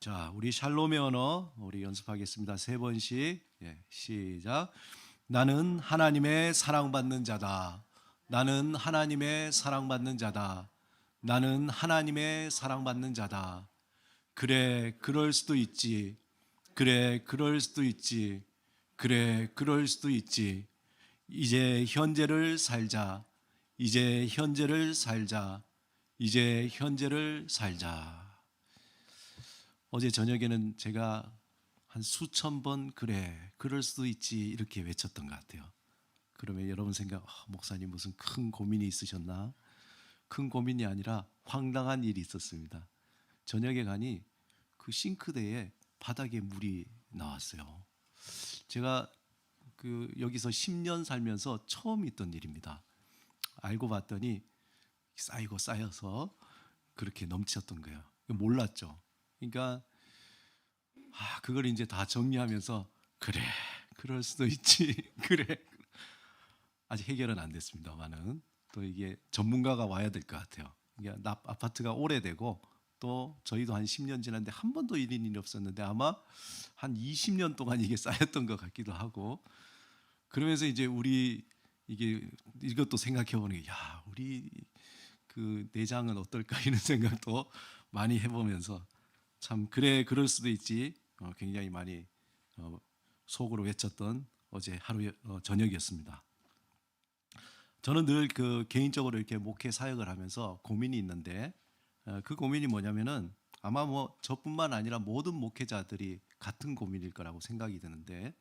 자, 우리 샬롬의 언어 우리 연습하겠습니다. 세 번씩. 시작. 나는 하나님의 사랑받는 자다. 나는 하나님의 사랑받는 자다. 나는 하나님의 사랑받는 자다. 그래, 그럴 수도 있지. 그래, 그럴 수도 있지. 그래, 그럴 수도 있지. 이제 현재를 살자. 이제 현재를 살자. 이제 현재를 살자. 어제 저녁에는 제가 한 수천 번 그래, 그럴 수도 있지 이렇게 외쳤던 것 같아요. 그러면 여러분 생각, 목사님 무슨 큰 고민이 있으셨나? 큰 고민이 아니라 황당한 일이 있었습니다. 저녁에 가니 그 싱크대에 바닥에 물이 나왔어요. 제가 여기서 10년 살면서 처음 있던 일입니다. 알고 봤더니 쌓이고 쌓여서 그렇게 넘쳤던 거예요. 몰랐죠. 그러니까 그걸 이제 다 정리하면서 그래, 그럴 수도 있지. 그래. 아직 해결은 안 됐습니다만은 또 이게 전문가가 와야 될 것 같아요. 이게 아파트가 오래되고 또 저희도 한 10년 지났는데 한 번도 이런 일이 없었는데 아마 한 20년 동안 이게 쌓였던 것 같기도 하고, 그러면서 이제 우리 이것도 생각해 보는 게, 야, 우리 그 내장은 어떨까 이런 생각도 많이 해보면서 참 그래, 그럴 수도 있지 굉장히 많이 속으로 외쳤던 어제 하루 저녁이었습니다. 저는 늘 개인적으로 이렇게 목회 사역을 하면서 고민이 있는데, 그 고민이 뭐냐면은 아마 저뿐만 아니라 모든 목회자들이 같은 고민일 거라고 생각이 드는데,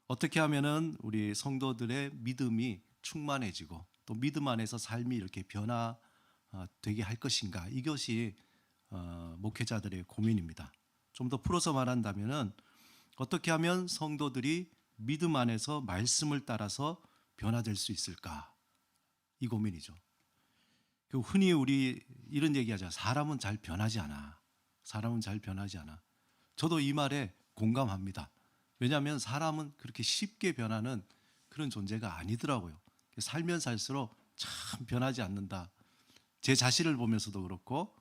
어떻게 하면은 우리 성도들의 믿음이 충만해지고 또 믿음 안에서 삶이 이렇게 변화되게 할 것인가, 이것이 목회자들의 고민입니다. 좀 더 풀어서 말한다면은 어떻게 하면 성도들이 믿음 안에서 말씀을 따라서 변화될 수 있을까, 이 고민이죠. 흔히 우리 이런 얘기하죠. 사람은 잘 변하지 않아. 사람은 잘 변하지 않아. 저도 이 말에 공감합니다. 왜냐하면 사람은 그렇게 쉽게 변하는 그런 존재가 아니더라고요. 살면 살수록 참 변하지 않는다. 제 자신을 보면서도 그렇고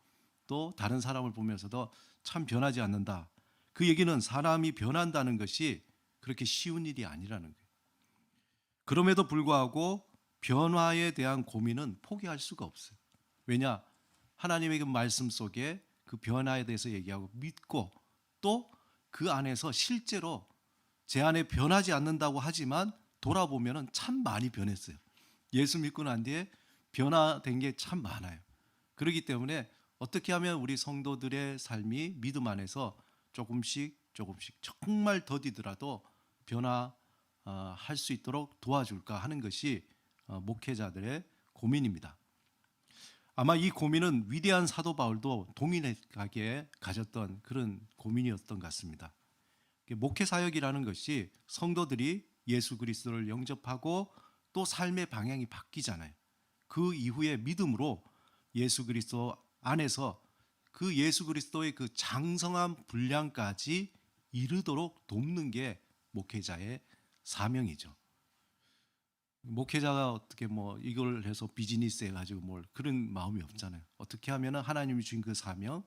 또 다른 사람을 보면서도 참 변하지 않는다. 그 얘기는 사람이 변한다는 것이 그렇게 쉬운 일이 아니라는 거예요. 그럼에도 불구하고 변화에 대한 고민은 포기할 수가 없어요. 왜냐? 하나님의 그 말씀 속에 그 변화에 대해서 얘기하고 믿고 또 그 안에서 실제로 제 안에 변하지 않는다고 하지만 돌아보면 참 많이 변했어요. 예수 믿고 난 뒤에 변화된 게 참 많아요. 그렇기 때문에 어떻게 하면 우리 성도들의 삶이 믿음 안에서 조금씩 정말 더디더라도 변화할 수 있도록 도와줄까 하는 것이 목회자들의 고민입니다. 아마 이 고민은 위대한 사도 바울도 동일하게 가졌던 그런 고민이었던 것 같습니다. 목회 사역이라는 것이 성도들이 예수 그리스도를 영접하고 또 삶의 방향이 바뀌잖아요. 그 이후에 믿음으로 예수 그리스도 안에서 그 예수 그리스도의 그 장성한 분량까지 이르도록 돕는 게 목회자의 사명이죠. 목회자가 어떻게 이걸 해서 비즈니스 해가지고 그런 마음이 없잖아요. 어떻게 하면 하나님이 주신 그 사명,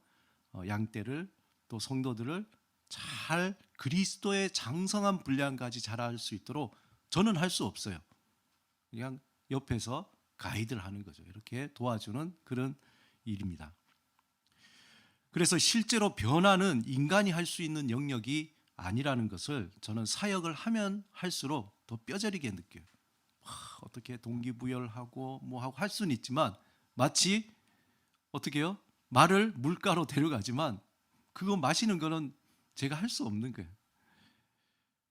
양떼를 또 성도들을 잘 그리스도의 장성한 분량까지 자랄 수 있도록 저는 할 수 없어요. 그냥 옆에서 가이드를 하는 거죠. 이렇게 도와주는 그런 일입니다. 그래서 실제로 변화는 인간이 할 수 있는 영역이 아니라는 것을 저는 사역을 하면 할수록 더 뼈저리게 느껴요. 어떻게 동기부여하고 하고 할 수는 있지만 마치 어떻게 해요? 말을 물가로 데려가지만 그거 마시는 거는 제가 할 수 없는 거예요.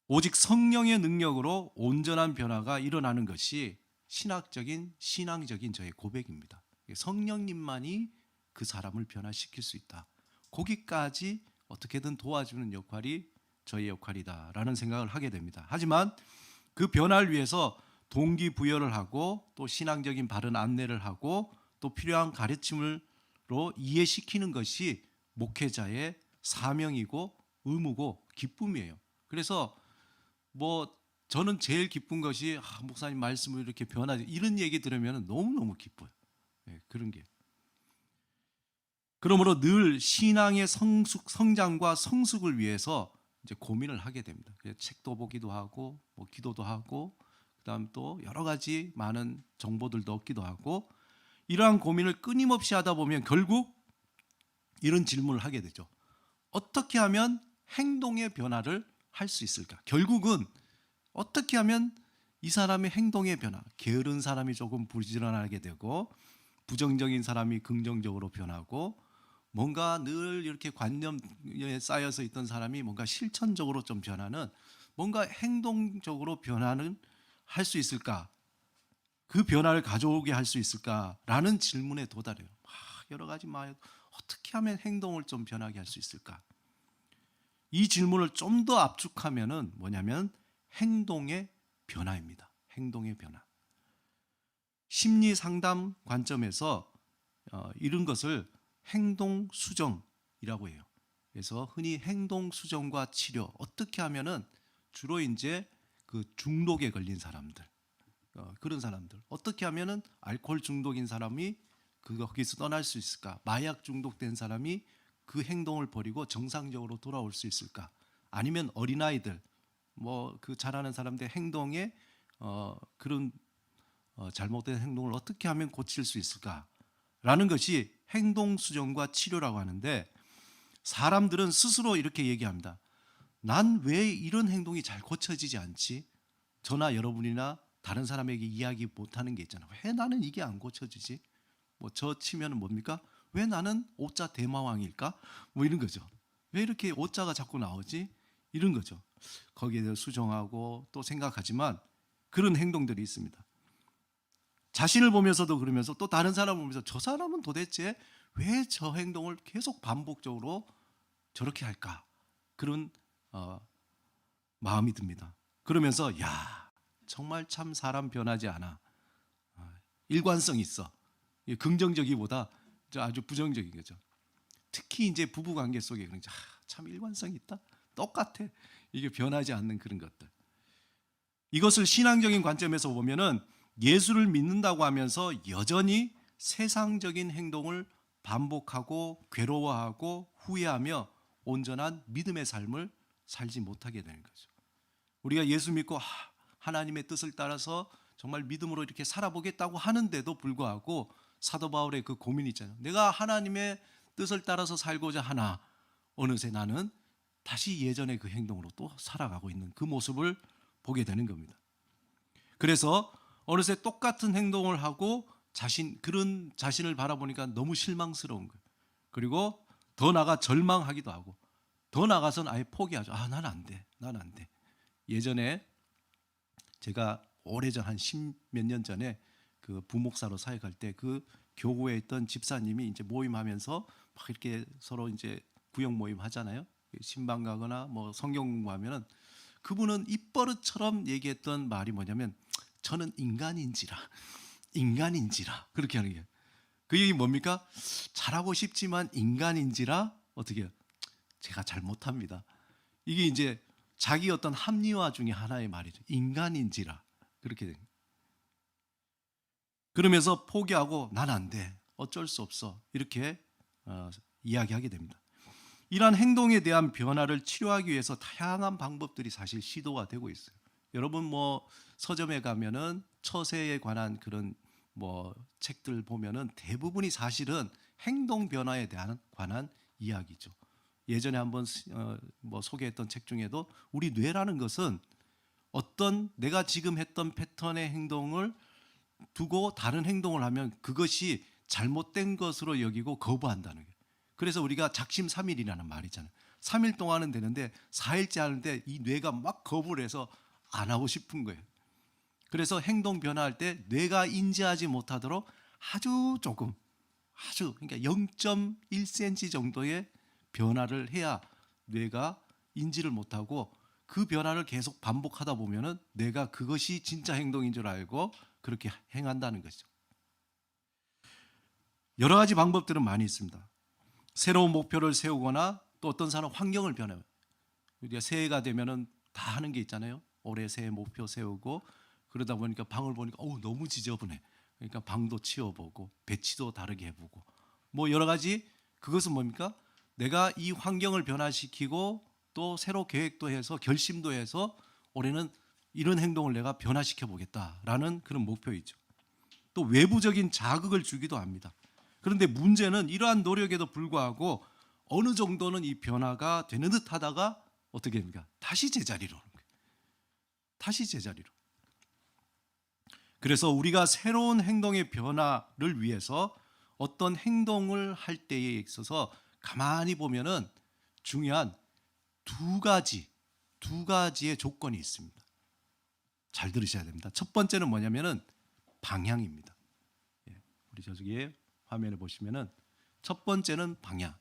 오직 성령의 능력으로 온전한 변화가 일어나는 것이 신앙적인 저의 고백입니다. 성령님만이 그 사람을 변화시킬 수 있다. 거기까지 어떻게든 도와주는 역할이 저의 역할이다라는 생각을 하게 됩니다. 하지만 그 변화를 위해서 동기부여를 하고 또 신앙적인 바른 안내를 하고 또 필요한 가르침으로 이해시키는 것이 목회자의 사명이고 의무고 기쁨이에요. 그래서 저는 제일 기쁜 것이 목사님 말씀을 이렇게 변하지, 이런 얘기 들으면 너무너무 기뻐요. 그런 게. 그러므로 늘 신앙의 성장과 성숙을 위해서 이제 고민을 하게 됩니다. 그래서 책도 보기도 하고, 뭐 기도도 하고, 그다음 또 여러 가지 많은 정보들도 얻기도 하고, 이러한 고민을 끊임없이 하다 보면 결국 이런 질문을 하게 되죠. 어떻게 하면 행동의 변화를 할 수 있을까? 결국은 어떻게 하면 이 사람의 행동의 변화, 게으른 사람이 조금 부지런하게 되고, 부정적인 사람이 긍정적으로 변하고, 뭔가 늘 이렇게 관념에 쌓여서 있던 사람이 뭔가 실천적으로 좀 변하는, 뭔가 행동적으로 변화는 할 수 있을까? 그 변화를 가져오게 할 수 있을까라는 질문에 도달해요. 여러 가지 어떻게 하면 행동을 좀 변하게 할 수 있을까? 이 질문을 좀 더 압축하면은 뭐냐면 행동의 변화입니다. 행동의 변화. 심리 상담 관점에서 이런 것을 행동 수정이라고 해요. 그래서 흔히 행동 수정과 치료, 어떻게 하면은 주로 이제 그 중독에 걸린 사람들, 그런 사람들 어떻게 하면은 알코올 중독인 사람이 거기서 떠날 수 있을까? 마약 중독된 사람이 그 행동을 버리고 정상적으로 돌아올 수 있을까? 아니면 어린아이들, 뭐 그 자라는 사람들 행동에 그런 잘못된 행동을 어떻게 하면 고칠 수 있을까라는 것이 행동 수정과 치료라고 하는데, 사람들은 스스로 이렇게 얘기합니다. 난 왜 이런 행동이 잘 고쳐지지 않지? 저나 여러분이나 다른 사람에게 이야기 못하는 게 있잖아요. 왜 나는 이게 안 고쳐지지? 뭐 저 치면은 뭡니까? 왜 나는 오자 대마왕일까? 뭐 이런 거죠. 왜 이렇게 오자가 자꾸 나오지? 이런 거죠. 거기에 대해 수정하고 또 생각하지만 그런 행동들이 있습니다. 자신을 보면서도 그러면서 또 다른 사람을 보면서 저 사람은 도대체 왜 저 행동을 계속 반복적으로 저렇게 할까? 그런 마음이 듭니다. 그러면서 야, 정말 참 사람 변하지 않아. 일관성 있어. 긍정적이보다 아주 부정적인 거죠. 특히 이제 부부 관계 속에 참 일관성 있다. 똑같아. 이게 변하지 않는 그런 것들. 이것을 신앙적인 관점에서 보면은 예수를 믿는다고 하면서 여전히 세상적인 행동을 반복하고 괴로워하고 후회하며 온전한 믿음의 삶을 살지 못하게 되는 거죠. 우리가 예수 믿고 하나님의 뜻을 따라서 정말 믿음으로 이렇게 살아보겠다고 하는데도 불구하고 사도 바울의 그 고민이 있잖아요. 내가 하나님의 뜻을 따라서 살고자 하나 어느새 나는 다시 예전의 그 행동으로 또 살아가고 있는 그 모습을 보게 되는 겁니다. 그래서 어느새 똑같은 행동을 하고 그런 자신을 바라보니까 너무 실망스러운 거예요. 그리고 더 나아가 절망하기도 하고 더 나아가서는 아예 포기하죠. 난 안 돼. 난 안 돼. 예전에 제가 오래전 한 10몇 년 전에 그 부목사로 사역할 때 그 교구에 있던 집사님이 이제 모임하면서 막 이렇게 서로 이제 구역 모임 하잖아요. 신방 가거나 뭐 성경 공부하면은 그분은 입버릇처럼 얘기했던 말이 뭐냐면 저는 인간인지라 그렇게 하는 게. 그 얘기 뭡니까? 잘하고 싶지만 인간인지라 어떻게 해요? 제가 잘 못합니다. 이게 이제 자기 어떤 합리화 중에 하나의 말이죠. 인간인지라 그렇게 된. 그러면서 포기하고 난 안 돼. 어쩔 수 없어. 이렇게 이야기하게 됩니다. 이러한 행동에 대한 변화를 치료하기 위해서 다양한 방법들이 사실 시도가 되고 있어요. 여러분 뭐 서점에 가면은 처세에 관한 그런 뭐 책들 보면은 대부분이 사실은 행동 변화에 대한 관한 이야기죠. 예전에 한번 뭐 소개했던 책 중에도 우리 뇌라는 것은 어떤 내가 지금 했던 패턴의 행동을 두고 다른 행동을 하면 그것이 잘못된 것으로 여기고 거부한다는 거예요. 그래서 우리가 작심삼일이라는 말이잖아요. 3일 동안은 되는데 4일째 하는데 이 뇌가 막 거부를 해서 안 하고 싶은 거예요. 그래서 행동 변화할 때 뇌가 인지하지 못하도록 아주 조금 그러니까 0.1cm 정도의 변화를 해야 뇌가 인지를 못하고 그 변화를 계속 반복하다 보면은 뇌가 그것이 진짜 행동인 줄 알고 그렇게 행한다는 것이죠. 여러 가지 방법들은 많이 있습니다. 새로운 목표를 세우거나 또 어떤 사람 환경을 변해요. 우리가 새해가 되면은 다 하는 게 있잖아요. 올해 새해 목표 세우고 그러다 보니까 방을 보니까 너무 지저분해. 그러니까 방도 치워보고 배치도 다르게 해보고 뭐 여러 가지 그것은 뭡니까? 내가 이 환경을 변화시키고 또 새로 계획도 해서 결심도 해서 올해는 이런 행동을 내가 변화시켜 보겠다라는 그런 목표이죠. 또 외부적인 자극을 주기도 합니다. 그런데 문제는 이러한 노력에도 불구하고 어느 정도는 이 변화가 되는 듯 하다가 어떻게 됩니까? 다시 제자리로 오는 거예요. 다시 제자리로. 그래서 우리가 새로운 행동의 변화를 위해서 어떤 행동을 할 때에 있어서 가만히 보면은 중요한 두 가지의 조건이 있습니다. 잘 들으셔야 됩니다. 첫 번째는 뭐냐면은 방향입니다. 우리 저기 화면에 보시면은 첫 번째는 방향.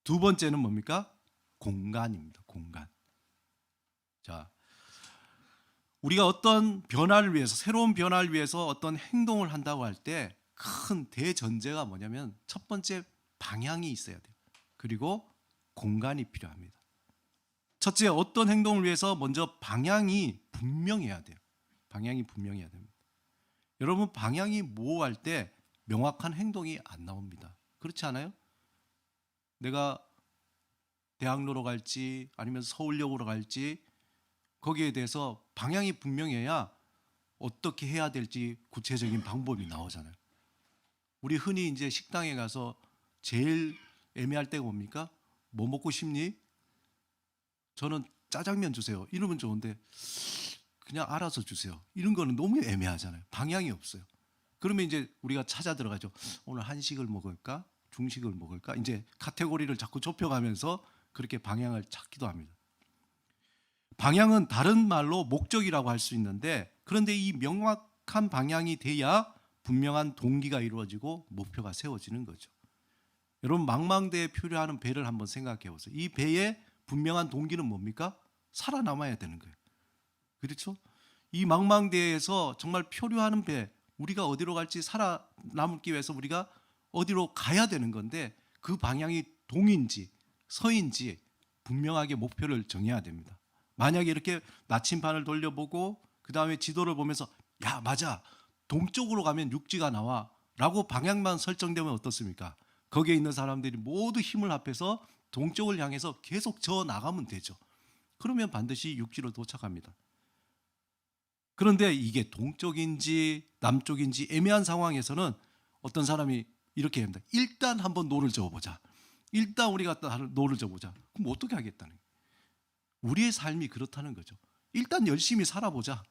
두 번째는 뭡니까? 공간입니다. 공간. 자, 우리가 어떤 변화를 위해서, 새로운 변화를 위해서 어떤 행동을 한다고 할 때 큰 대전제가 뭐냐면 첫 번째 방향이 있어야 돼요. 그리고 공간이 필요합니다. 첫째, 어떤 행동을 위해서 먼저 방향이 분명해야 돼요. 방향이 분명해야 됩니다. 여러분, 방향이 모호할 때 명확한 행동이 안 나옵니다. 그렇지 않아요? 내가 대학로로 갈지 아니면 서울역으로 갈지 거기에 대해서 방향이 분명해야 어떻게 해야 될지 구체적인 방법이 나오잖아요. 우리 흔히 이제 식당에 가서 제일 애매할 때가 뭡니까? 뭐 먹고 싶니? 저는 짜장면 주세요. 이러면 좋은데 그냥 알아서 주세요. 이런 거는 너무 애매하잖아요. 방향이 없어요. 그러면 이제 우리가 찾아 들어가죠. 오늘 한식을 먹을까? 중식을 먹을까? 이제 카테고리를 자꾸 좁혀가면서 그렇게 방향을 찾기도 합니다. 방향은 다른 말로 목적이라고 할 수 있는데, 그런데 이 명확한 방향이 돼야 분명한 동기가 이루어지고 목표가 세워지는 거죠. 여러분, 망망대해에 표류하는 배를 한번 생각해 보세요. 이 배의 분명한 동기는 뭡니까? 살아남아야 되는 거예요. 그렇죠? 이 망망대해에서 정말 표류하는 배, 우리가 어디로 갈지 살아남기 위해서 우리가 어디로 가야 되는 건데 그 방향이 동인지 서인지 분명하게 목표를 정해야 됩니다. 만약에 이렇게 나침반을 돌려보고 그 다음에 지도를 보면서 야 맞아 동쪽으로 가면 육지가 나와 라고 방향만 설정되면 어떻습니까? 거기에 있는 사람들이 모두 힘을 합해서 동쪽을 향해서 계속 저 나가면 되죠. 그러면 반드시 육지로 도착합니다. 그런데 이게 동쪽인지 남쪽인지 애매한 상황에서는 어떤 사람이 이렇게 합니다. 일단 한번 노를 저어보자. 일단 우리가 노를 저어보자. 그럼 어떻게 하겠다는 거예요? 우리의 삶이 그렇다는 거죠. 일단 열심히 살아보자.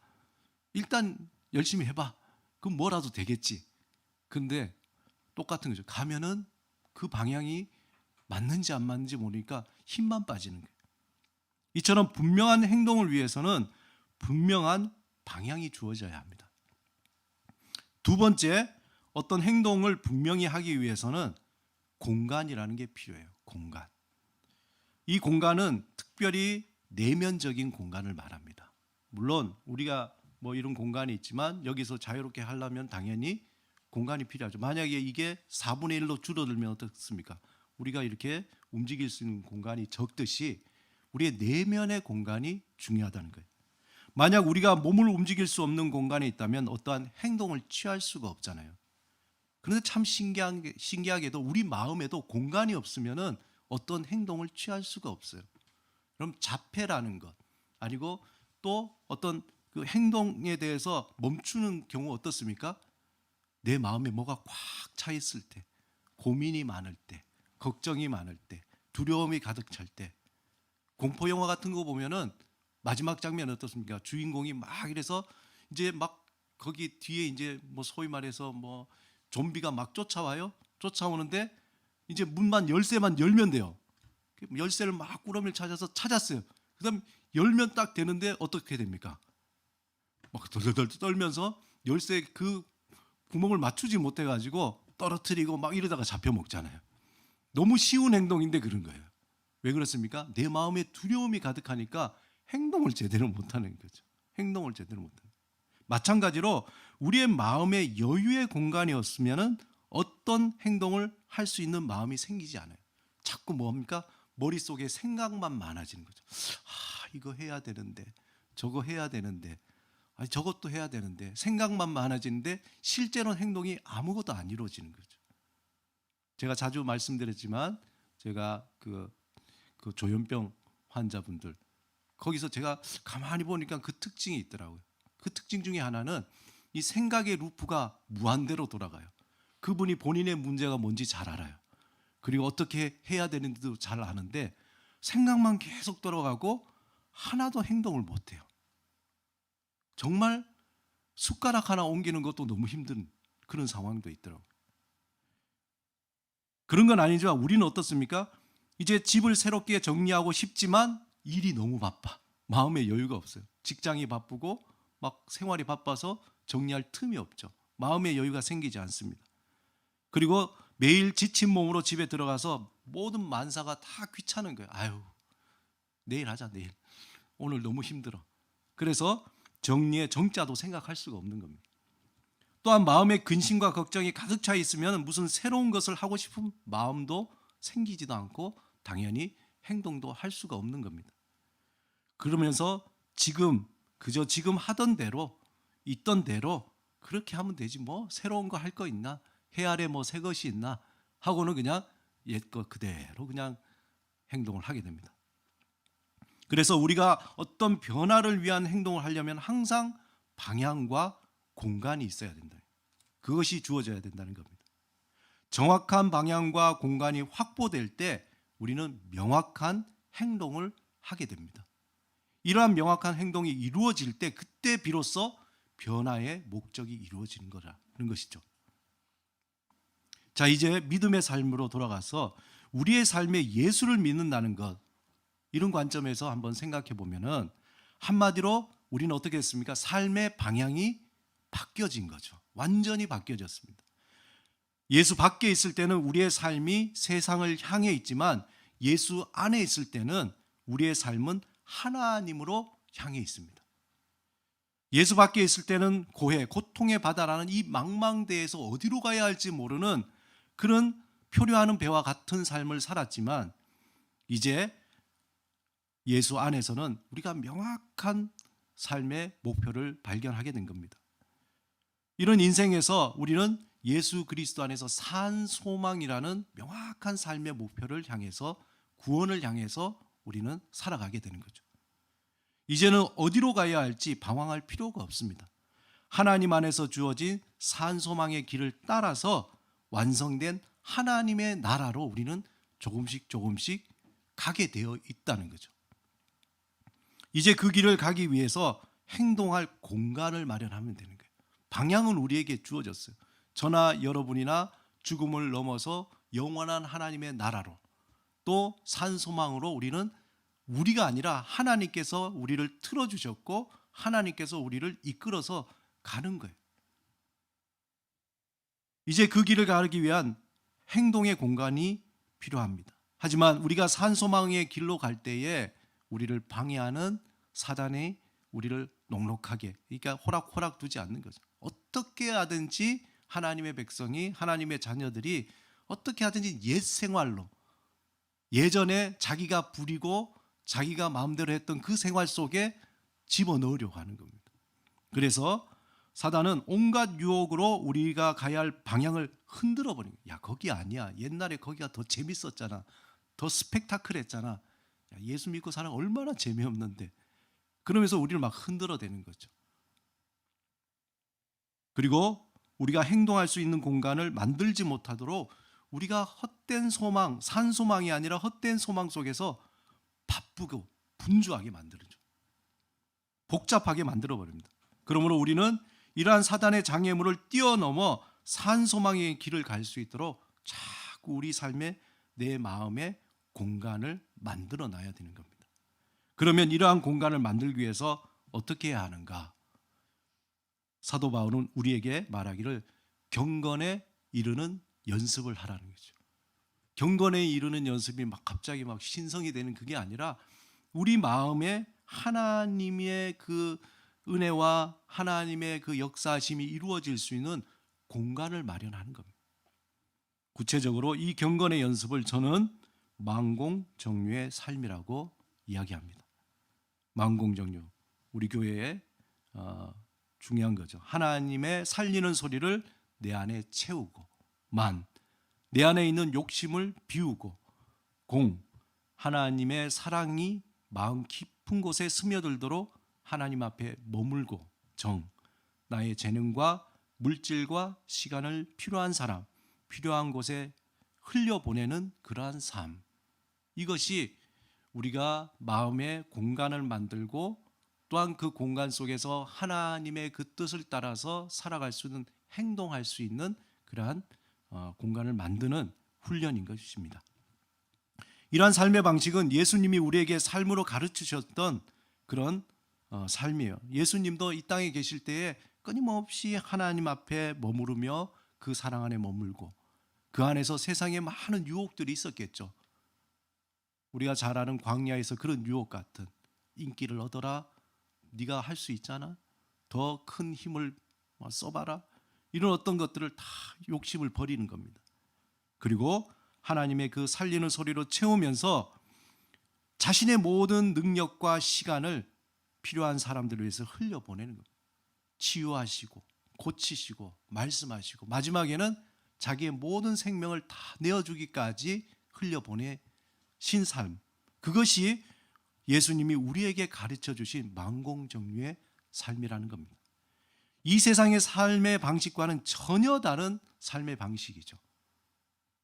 일단 열심히 해봐. 그럼 뭐라도 되겠지. 근데 똑같은 거죠. 가면은 그 방향이 맞는지 안 맞는지 모르니까 힘만 빠지는 거예요. 이처럼 분명한 행동을 위해서는 분명한 방향이 주어져야 합니다. 두 번째, 어떤 행동을 분명히 하기 위해서는 공간이라는 게 필요해요. 공간. 이 공간은 특별히 내면적인 공간을 말합니다. 물론 우리가 뭐 이런 공간이 있지만 여기서 자유롭게 하려면 당연히 공간이 필요하죠. 만약에 이게 4분의 1로 줄어들면 어떻습니까? 우리가 이렇게 움직일 수 있는 공간이 적듯이 우리의 내면의 공간이 중요하다는 거예요. 만약 우리가 몸을 움직일 수 없는 공간에 있다면 어떠한 행동을 취할 수가 없잖아요. 그런데 참 신기하게도 우리 마음에도 공간이 없으면 어떤 행동을 취할 수가 없어요. 그럼 자폐라는 것, 아니고 또 어떤 그 행동에 대해서 멈추는 경우 어떻습니까? 내 마음에 뭐가 꽉 차 있을 때, 고민이 많을 때, 걱정이 많을 때, 두려움이 가득 찰 때, 공포 영화 같은 거 보면은 마지막 장면 어떻습니까? 주인공이 막 이래서 이제 막 거기 뒤에 이제 뭐 소위 말해서 뭐 좀비가 막 쫓아와요. 쫓아오는데 이제 문만 열쇠만 열면 돼요. 열쇠를 막 꾸러미를 찾아서 찾았어요. 그다음 열면 딱 되는데 어떻게 됩니까? 막 덜덜덜 떨면서 열쇠 그 구멍을 맞추지 못해 가지고 떨어뜨리고 막 이러다가 잡혀 먹잖아요. 너무 쉬운 행동인데 그런 거예요. 왜 그렇습니까? 내 마음에 두려움이 가득하니까 행동을 제대로 못하는 거죠. 행동을 제대로 못하는. 마찬가지로 우리의 마음에 여유의 공간이 없으면은 어떤 행동을 할 수 있는 마음이 생기지 않아요. 자꾸 뭡니까? 머릿속에 생각만 많아지는 거죠. 아, 이거 해야 되는데, 저거 해야 되는데, 아니 저것도 해야 되는데 생각만 많아지는데 실제로 행동이 아무것도 안 이루어지는 거죠. 제가 자주 말씀드렸지만 제가 그 조현병 환자분들 거기서 제가 가만히 보니까 그 특징이 있더라고요. 그 특징 중에 하나는 이 생각의 루프가 무한대로 돌아가요. 그분이 본인의 문제가 뭔지 잘 알아요. 그리고 어떻게 해야 되는지도 잘 아는데 생각만 계속 돌아가고 하나도 행동을 못 해요. 정말 숟가락 하나 옮기는 것도 너무 힘든 그런 상황도 있더라고요. 그런 건 아니지만 우리는 어떻습니까? 이제 집을 새롭게 정리하고 싶지만 일이 너무 바빠. 마음에 여유가 없어요. 직장이 바쁘고 막 생활이 바빠서 정리할 틈이 없죠. 마음의 여유가 생기지 않습니다. 그리고 매일 지친 몸으로 집에 들어가서 모든 만사가 다 귀찮은 거예요. 아유, 내일 하자, 내일. 오늘 너무 힘들어. 그래서 정리의 정자도 생각할 수가 없는 겁니다. 또한 마음에 근심과 걱정이 가득 차 있으면 무슨 새로운 것을 하고 싶은 마음도 생기지도 않고 당연히 행동도 할 수가 없는 겁니다. 그러면서 그저 지금 하던 대로 있던 대로 그렇게 하면 되지 뭐 새로운 거 할 거 있나 해 아래 뭐 새 것이 있나 하고는 그냥 옛 거 그대로 그냥 행동을 하게 됩니다. 그래서 우리가 어떤 변화를 위한 행동을 하려면 항상 방향과 공간이 있어야 된다. 그것이 주어져야 된다는 겁니다. 정확한 방향과 공간이 확보될 때 우리는 명확한 행동을 하게 됩니다. 이러한 명확한 행동이 이루어질 때 그때 비로소 변화의 목적이 이루어지는 거라는 것이죠. 자, 이제 믿음의 삶으로 돌아가서 우리의 삶에 예수를 믿는다는 것, 이런 관점에서 한번 생각해 보면은 한마디로 우리는 어떻게 했습니까? 삶의 방향이 바뀌어진 거죠. 완전히 바뀌어졌습니다. 예수 밖에 있을 때는 우리의 삶이 세상을 향해 있지만 예수 안에 있을 때는 우리의 삶은 하나님으로 향해 있습니다. 예수 밖에 있을 때는 고해, 고통의 바다라는 이 망망대해에서 어디로 가야 할지 모르는 그런 표류하는 배와 같은 삶을 살았지만 이제 예수 안에서는 우리가 명확한 삶의 목표를 발견하게 된 겁니다. 이런 인생에서 우리는 예수 그리스도 안에서 산 소망이라는 명확한 삶의 목표를 향해서 구원을 향해서 우리는 살아가게 되는 거죠. 이제는 어디로 가야 할지 방황할 필요가 없습니다. 하나님 안에서 주어진 산 소망의 길을 따라서 완성된 하나님의 나라로 우리는 조금씩 가게 되어 있다는 거죠. 이제 그 길을 가기 위해서 행동할 공간을 마련하면 되는 거예요. 방향은 우리에게 주어졌어요. 저나 여러분이나 죽음을 넘어서 영원한 하나님의 나라로 또 산소망으로 우리는 우리가 아니라 하나님께서 우리를 틀어주셨고 하나님께서 우리를 이끌어서 가는 거예요. 이제 그 길을 가기 위한 행동의 공간이 필요합니다. 하지만 우리가 산소망의 길로 갈 때에 우리를 방해하는 사단이 우리를 녹록하게, 그러니까 호락호락 두지 않는 거죠. 어떻게 하든지 하나님의 백성이, 하나님의 자녀들이 어떻게 하든지 옛 생활로, 예전에 자기가 부리고 자기가 마음대로 했던 그 생활 속에 집어넣으려고 하는 겁니다. 그래서 사단은 온갖 유혹으로 우리가 가야 할 방향을 흔들어 버린 거예요. 야, 거기 아니야. 옛날에 거기가 더 재밌었잖아. 더 스펙타클했잖아. 야, 예수 믿고 살아 얼마나 재미없는데. 그러면서 우리를 막 흔들어대는 거죠. 그리고 우리가 행동할 수 있는 공간을 만들지 못하도록 우리가 헛된 소망, 산소망이 아니라 헛된 소망 속에서 바쁘고 분주하게 만들어줘. 복잡하게 만들어버립니다. 그러므로 우리는 이러한 사단의 장애물을 뛰어넘어 산소망의 길을 갈 수 있도록 자꾸 우리 삶에 내 마음에 공간을 만들어 놔야 되는 겁니다. 그러면 이러한 공간을 만들기 위해서 어떻게 해야 하는가? 사도 바울은 우리에게 말하기를 경건에 이르는 연습을 하라는 거죠. 경건에 이르는 연습이 막 갑자기 막 신성이 되는 그게 아니라 우리 마음에 하나님의 그 은혜와 하나님의 그 역사하심이 이루어질 수 있는 공간을 마련하는 겁니다. 구체적으로 이 경건의 연습을 저는 만공정료의 삶이라고 이야기합니다. 만공정료, 우리 교회의 중요한 거죠. 하나님의 살리는 소리를 내 안에 채우고, 내 안에 있는 욕심을 비우고, 공, 하나님의 사랑이 마음 깊은 곳에 스며들도록 하나님 앞에 머물고, 정, 나의 재능과 물질과 시간을 필요한 사람, 필요한 곳에 흘려보내는 그러한 삶. 이것이 우리가 마음의 공간을 만들고 또한 그 공간 속에서 하나님의 그 뜻을 따라서 살아갈 수 있는, 행동할 수 있는 그러한 공간을 만드는 훈련인 것입니다. 이러한 삶의 방식은 예수님이 우리에게 삶으로 가르치셨던 그런 삶이에요. 예수님도 이 땅에 계실 때에 끊임없이 하나님 앞에 머무르며 그 사랑 안에 머물고 그 안에서 세상에 많은 유혹들이 있었겠죠. 우리가 잘 아는 광야에서 그런 유혹 같은, 인기를 얻어라, 네가 할 수 있잖아, 더 큰 힘을 써봐라, 이런 어떤 것들을 다 욕심을 버리는 겁니다. 그리고 하나님의 그 살리는 소리로 채우면서 자신의 모든 능력과 시간을 필요한 사람들을 위해서 흘려보내는 겁니다. 치유하시고 고치시고 말씀하시고 마지막에는 자기의 모든 생명을 다 내어주기까지 흘려보내신 삶, 그것이 예수님이 우리에게 가르쳐 주신 만공정류의 삶이라는 겁니다. 이 세상의 삶의 방식과는 전혀 다른 삶의 방식이죠.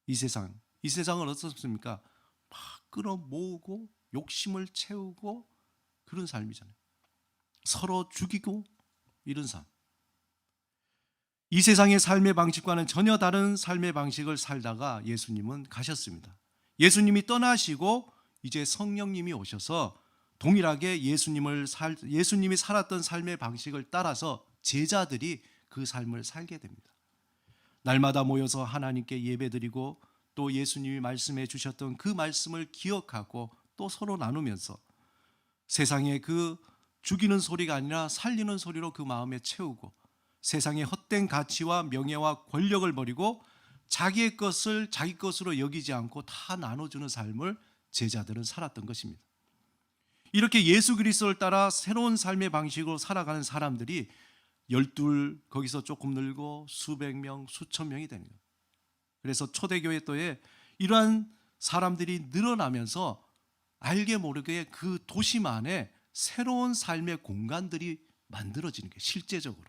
이 세상은 어떻습니까? 막 끌어모으고 욕심을 채우고 그런 삶이잖아요. 서로 죽이고 이런 삶. 이 세상의 삶의 방식과는 전혀 다른 삶의 방식을 살다가 예수님은 가셨습니다. 예수님이 떠나시고 이제 성령님이 오셔서 동일하게 예수님이 살았던 삶의 방식을 따라서 제자들이 그 삶을 살게 됩니다. 날마다 모여서 하나님께 예배드리고 또 예수님이 말씀해 주셨던 그 말씀을 기억하고 또 서로 나누면서 세상의 그 죽이는 소리가 아니라 살리는 소리로 그 마음에 채우고, 세상의 헛된 가치와 명예와 권력을 버리고 자기의 것을 자기 것으로 여기지 않고 다 나눠주는 삶을 제자들은 살았던 것입니다. 이렇게 예수 그리스도를 따라 새로운 삶의 방식으로 살아가는 사람들이 12, 거기서 조금 늘고 수백 명, 수천 명이 되는 거예요. 그래서 초대교회 때에 이러한 사람들이 늘어나면서 알게 모르게 그 도심 안에 새로운 삶의 공간들이 만들어지는 게 실제적으로.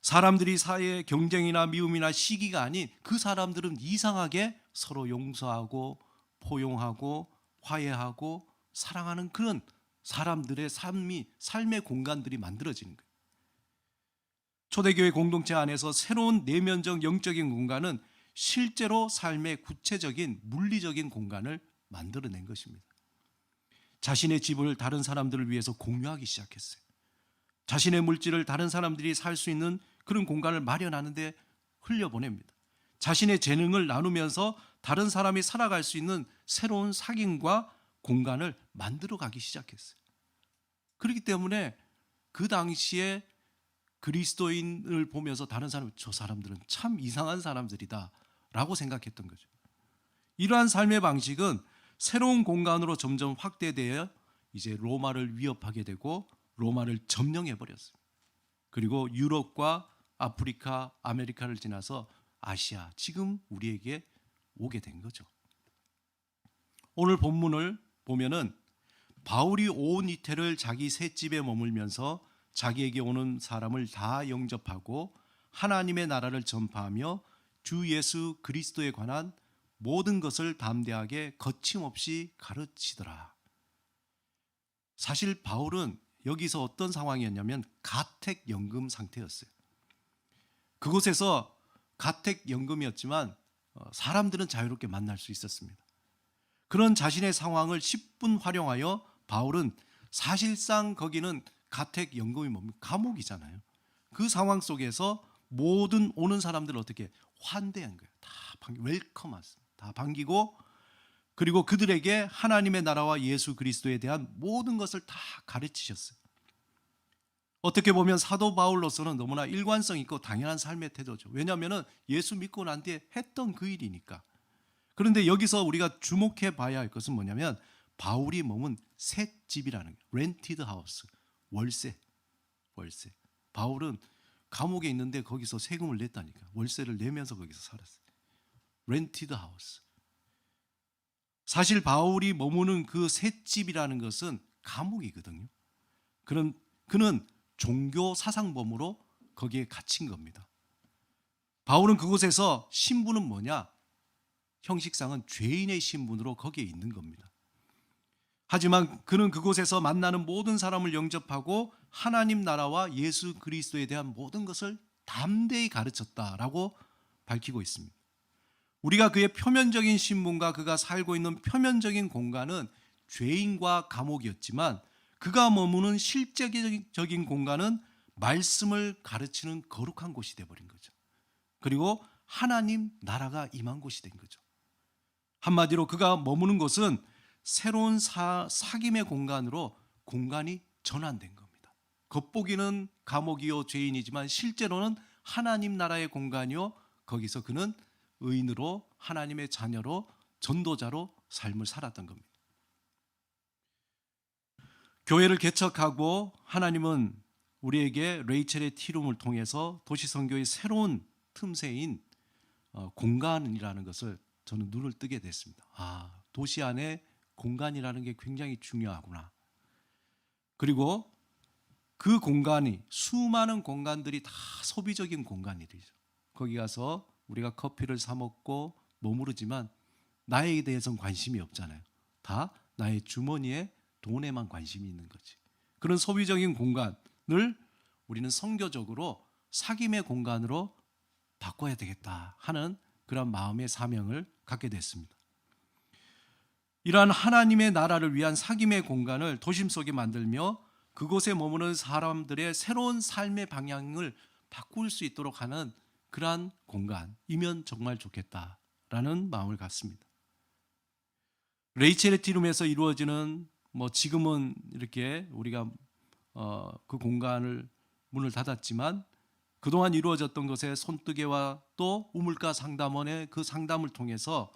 사람들이 사이의 경쟁이나 미움이나 시기가 아닌 그 사람들은 이상하게 서로 용서하고 포용하고 화해하고 사랑하는 그런 사람들의 삶의 공간들이 만들어지는 거예요. 초대교회 공동체 안에서 새로운 내면적 영적인 공간은 실제로 삶의 구체적인 물리적인 공간을 만들어낸 것입니다. 자신의 집을 다른 사람들을 위해서 공유하기 시작했어요. 자신의 물질을 다른 사람들이 살 수 있는 그런 공간을 마련하는데 흘려보냅니다. 자신의 재능을 나누면서 다른 사람이 살아갈 수 있는 새로운 상인과 공간을 만들어가기 시작했어요. 그렇기 때문에 그 당시에 그리스도인을 보면서 다른 사람, 저 사람들은 참 이상한 사람들이다 라고 생각했던 거죠. 이러한 삶의 방식은 새로운 공간으로 점점 확대되어 이제 로마를 위협하게 되고 로마를 점령해 버렸어요. 그리고 유럽과 아프리카, 아메리카를 지나서 아시아, 지금 우리에게 오게 된 거죠. 오늘 본문을 보면은 바울이 온 이태를 자기 셋집에 머물면서 자기에게 오는 사람을 다 영접하고 하나님의 나라를 전파하며 주 예수 그리스도에 관한 모든 것을 담대하게 거침없이 가르치더라. 사실 바울은 여기서 어떤 상황이었냐면 가택연금 상태였어요. 그곳에서 가택연금이었지만 사람들은 자유롭게 만날 수 있었습니다. 그런 자신의 상황을 10분 활용하여 바울은 사실상 거기는 가택연금이 뭡니까? 감옥이잖아요. 그 상황 속에서 모든 오는 사람들을 어떻게 환대한 거예요. 다 웰컴하셨습니다. 다 반기고, 그리고 그들에게 하나님의 나라와 예수 그리스도에 대한 모든 것을 다 가르치셨어요. 어떻게 보면 사도 바울로서는 너무나 일관성 있고 당연한 삶의 태도죠. 왜냐하면 예수 믿고 난 뒤에 했던 그 일이니까. 그런데 여기서 우리가 주목해 봐야 할 것은 뭐냐면 바울이 머문 셋집이라는 거예요. 렌티드 하우스, 월세. 바울은 감옥에 있는데 거기서 세금을 냈다니까. 월세를 내면서 거기서 살았어요. rented house. 사실 바울이 머무는 그 셋집이라는 것은 감옥이거든요. 그는 종교 사상범으로 거기에 갇힌 겁니다. 바울은 그곳에서 신분은 뭐냐? 형식상은 죄인의 신분으로 거기에 있는 겁니다. 하지만 그는 그곳에서 만나는 모든 사람을 영접하고 하나님 나라와 예수 그리스도에 대한 모든 것을 담대히 가르쳤다라고 밝히고 있습니다. 우리가 그의 표면적인 신분과 그가 살고 있는 표면적인 공간은 죄인과 감옥이었지만 그가 머무는 실제적인 공간은 말씀을 가르치는 거룩한 곳이 되어버린 거죠. 그리고 하나님 나라가 임한 곳이 된 거죠. 한마디로 그가 머무는 곳은 새로운 사귐의 공간으로 공간이 전환된 겁니다. 겉보기는 감옥이요 죄인이지만 실제로는 하나님 나라의 공간이요, 거기서 그는 의인으로 하나님의 자녀로 전도자로 삶을 살았던 겁니다. 교회를 개척하고 하나님은 우리에게 레이첼의 티룸을 통해서 도시선교의 새로운 틈새인 공간이라는 것을 저는 눈을 뜨게 됐습니다. 도시 안에 공간이라는 게 굉장히 중요하구나. 그리고 그 공간이, 수많은 공간들이 다 소비적인 공간이죠. 거기 가서 우리가 커피를 사 먹고 머무르지만 나에 대해서는 관심이 없잖아요. 다 나의 주머니에 돈에만 관심이 있는 거지. 그런 소비적인 공간을 우리는 선교적으로 사귐의 공간으로 바꿔야 되겠다 하는 그런 마음의 사명을 갖게 됐습니다. 이러한 하나님의 나라를 위한 사귐의 공간을 도심 속에 만들며 그곳에 머무는 사람들의 새로운 삶의 방향을 바꿀 수 있도록 하는 그러한 공간이면 정말 좋겠다라는 마음을 갖습니다. 레이첼의 티룸에서 이루어지는 지금은 이렇게 우리가 그 공간을 문을 닫았지만 그동안 이루어졌던 것의 손뜨개와 또 우물가 상담원의 그 상담을 통해서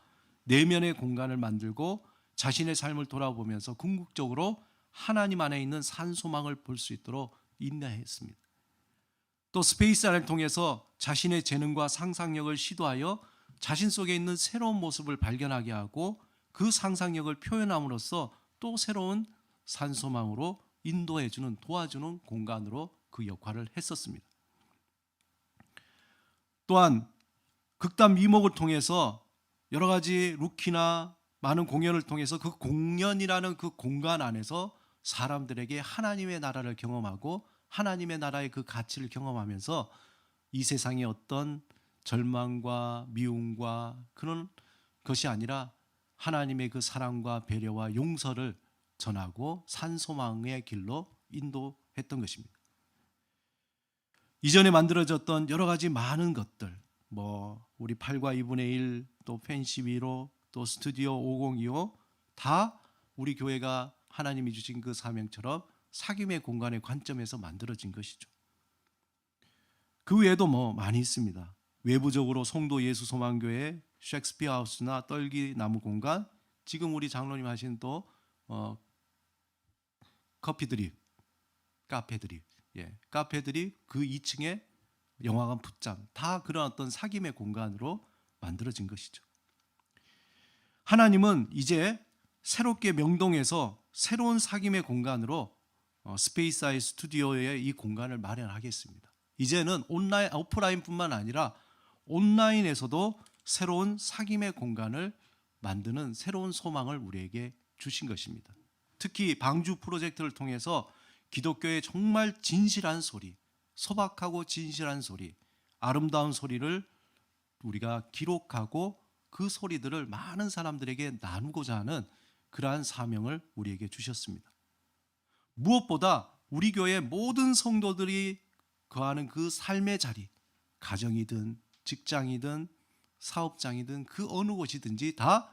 내면의 공간을 만들고 자신의 삶을 돌아보면서 궁극적으로 하나님 안에 있는 산소망을 볼 수 있도록 인내했습니다. 또 스페이스안을 통해서 자신의 재능과 상상력을 시도하여 자신 속에 있는 새로운 모습을 발견하게 하고 그 상상력을 표현함으로써 또 새로운 산소망으로 인도해주는, 도와주는 공간으로 그 역할을 했었습니다. 또한 극단 미목을 통해서 여러 가지 루키나 많은 공연을 통해서 그 공연이라는 그 공간 안에서 사람들에게 하나님의 나라를 경험하고 하나님의 나라의 그 가치를 경험하면서 이 세상의 어떤 절망과 미움과 그런 것이 아니라 하나님의 그 사랑과 배려와 용서를 전하고 산소망의 길로 인도했던 것입니다. 이전에 만들어졌던 여러 가지 많은 것들, 우리 8과 2분의 1, 또 펜시 위로, 또 스튜디오 5025 다 우리 교회가 하나님이 주신 그 사명처럼 사귐의 공간의 관점에서 만들어진 것이죠. 그 외에도 많이 있습니다. 외부적으로 송도 예수소망교회, 셰익스피어 하우스나 떨기 나무 공간, 지금 우리 장로님 하신 또 커피 드립, 카페 드립, 카페들이 그 2층에 영화관 풋잠, 다 그런 어떤 사귐의 공간으로 만들어진 것이죠. 하나님은 이제 새롭게 명동에서 새로운 사귐의 공간으로 스페이스 아이 스튜디오의 이 공간을 마련하겠습니다. 이제는 온라인, 오프라인뿐만 아니라 온라인에서도 새로운 사귐의 공간을 만드는 새로운 소망을 우리에게 주신 것입니다. 특히 방주 프로젝트를 통해서 기독교의 정말 진실한 소리, 소박하고 진실한 소리, 아름다운 소리를 우리가 기록하고 그 소리들을 많은 사람들에게 나누고자 하는 그러한 사명을 우리에게 주셨습니다. 무엇보다 우리 교회 모든 성도들이 거하는 그 삶의 자리, 가정이든 직장이든 사업장이든 그 어느 곳이든지 다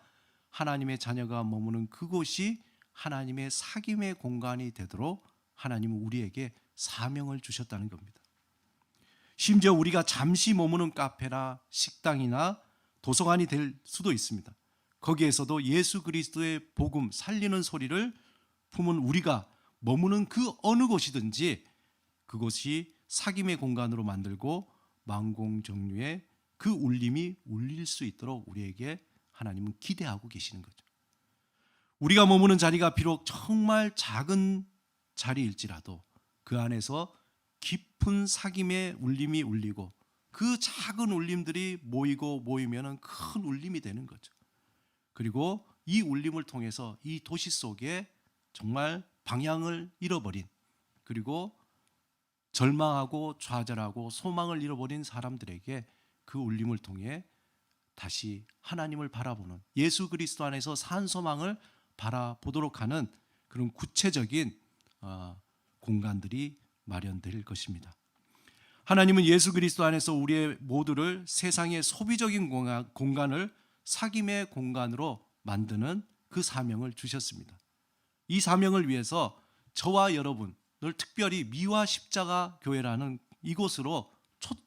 하나님의 자녀가 머무는 그곳이 하나님의 사귐의 공간이 되도록 하나님은 우리에게 사명을 주셨다는 겁니다. 심지어 우리가 잠시 머무는 카페나 식당이나 도서관이 될 수도 있습니다. 거기에서도 예수 그리스도의 복음 살리는 소리를 품은 우리가 머무는 그 어느 곳이든지 그곳이 사귐의 공간으로 만들고 만공정류의 그 울림이 울릴 수 있도록 우리에게 하나님은 기대하고 계시는 거죠. 우리가 머무는 자리가 비록 정말 작은 자리일지라도 그 안에서 깊은 사귐의 울림이 울리고 그 작은 울림들이 모이면 큰 울림이 되는 거죠. 그리고 이 울림을 통해서 이 도시 속에 정말 방향을 잃어버린, 그리고 절망하고 좌절하고 소망을 잃어버린 사람들에게 그 울림을 통해 다시 하나님을 바라보는, 예수 그리스도 안에서 산 소망을 바라보도록 하는 그런 구체적인 공간들이 마련될 것입니다. 하나님은 예수 그리스도 안에서 우리의 모두를 세상의 소비적인 공간을 사귐의 공간으로 만드는 그 사명을 주셨습니다. 이 사명을 위해서 저와 여러분을 특별히 미화 십자가 교회라는 이곳으로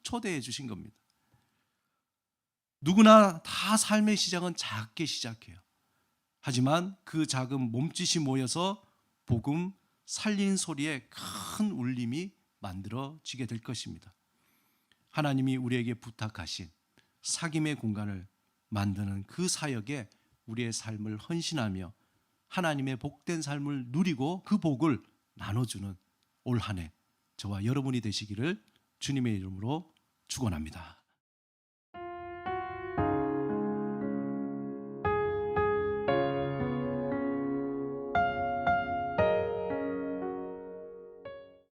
초대해 주신 겁니다. 누구나 다 삶의 시작은 작게 시작해요. 하지만 그 작은 몸짓이 모여서 복음 살린 소리에 큰 울림이 만들어지게 될 것입니다. 하나님이 우리에게 부탁하신 사귐의 공간을 만드는 그 사역에 우리의 삶을 헌신하며 하나님의 복된 삶을 누리고 그 복을 나눠주는 올 한 해 저와 여러분이 되시기를 주님의 이름으로 축원합니다.